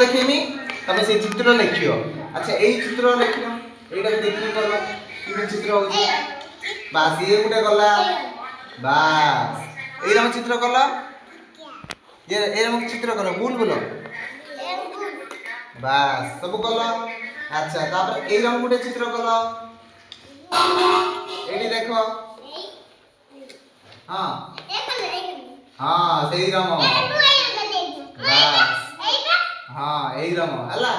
দেখেমি তবে সেই চিত্র লেখিও। আচ্ছা এই চিত্র লেখিও, এইটা দেখি করো কি চিত্র হচ্ছে। বাস ইয়ে গুটে গলা, বাস এইরকম চিত্র কল, এরকম চিত্র কর গুল গুলো, বাস সবু কল। আচ্ছা তারপরে এইরকম গুটে চিত্র কল, এটি দেখো, হ্যাঁ হ্যাঁ সেইরকম, বাস হ্যাঁ এইরকম ହେଲା।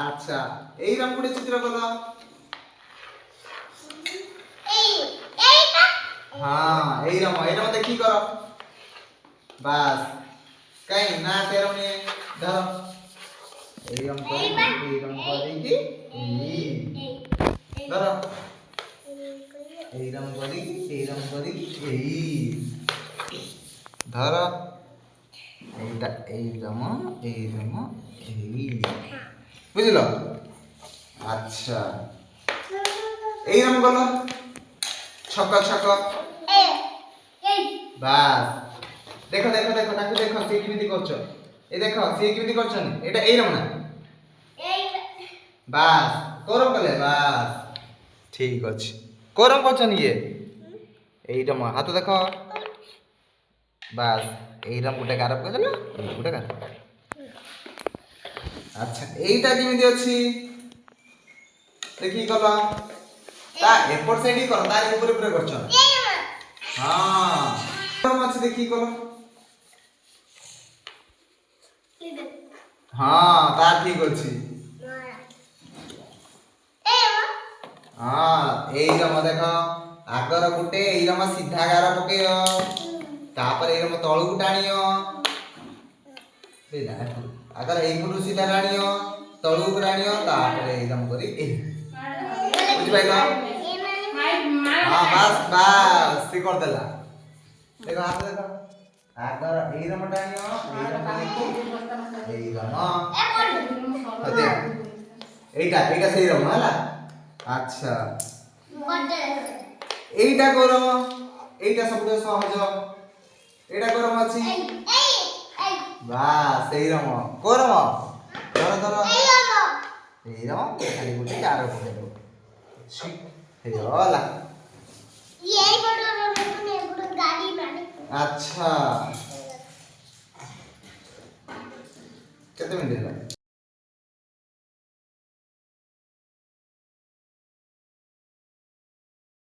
আচ্ছা এইরকম গুটে চিত্র কল, হ্যাঁ এইরকম এইরকম দেখি কর, বাস কাই না তেরো নিয়ে ধরো এইরকম করে কি ধরো এইরকম করি এই ধরো এইটা এইরকম এই বুঝলো। আচ্ছা এইরকম করো ছক ছক, বাস দেখো দেখো দেখো তাকে দেখো সে কিমিতি করছো, এই দেখো সে কিমিতি করছো না, এটা এইরকম না, বাস করম কলে, বাস ঠিক আছে করম করছো নিয়ে এইরকম হাত দেখো, বাস এইরকম গোটে গারব করে না গোটে গারব। আচ্ছা এইটা কেমিতি ଅଛି দেখি কল, তা এপট সাইড কর, তার উপরে উপরে করছো, হ্যাঁ করম আছে দেখি কল, হ্যাঁ তা ঠিক আছে, হ্যাঁ এইরকম দেখো আগর গুটে এইরকম সিଧା ଗାର ପକେଇଅ, ତାପରେ ଏଇରକମ ତଳକୁ ଟାଣିଅ, আগর এইପଟୁ ସିଧା ଟାଣିଅ ତଳକୁ ଟାଣିଅ, ତାପରେ ଏଇରକମ କରି ବୁଝି ପାଇଲ। ହଁ ବାସ୍ ବାସ୍ ସେ କରିଦେଲା, ଦେଖ ହାତ ଦେଖ আগর এইরকম ଟାଣିଅ এইরকମ এইটা এইটা সেইরকম ହେଲା। আচ্ছা এইটা গরম, এইটা সবথেকে সহজ, এইটা গরম আছে, বাস এইরকম গরম ধরো ধরো এইরকম খালি গোটে গার পকেই দেব, ହେଇଗଲା। আচ্ছা কেতে মিনিট ହେଲା?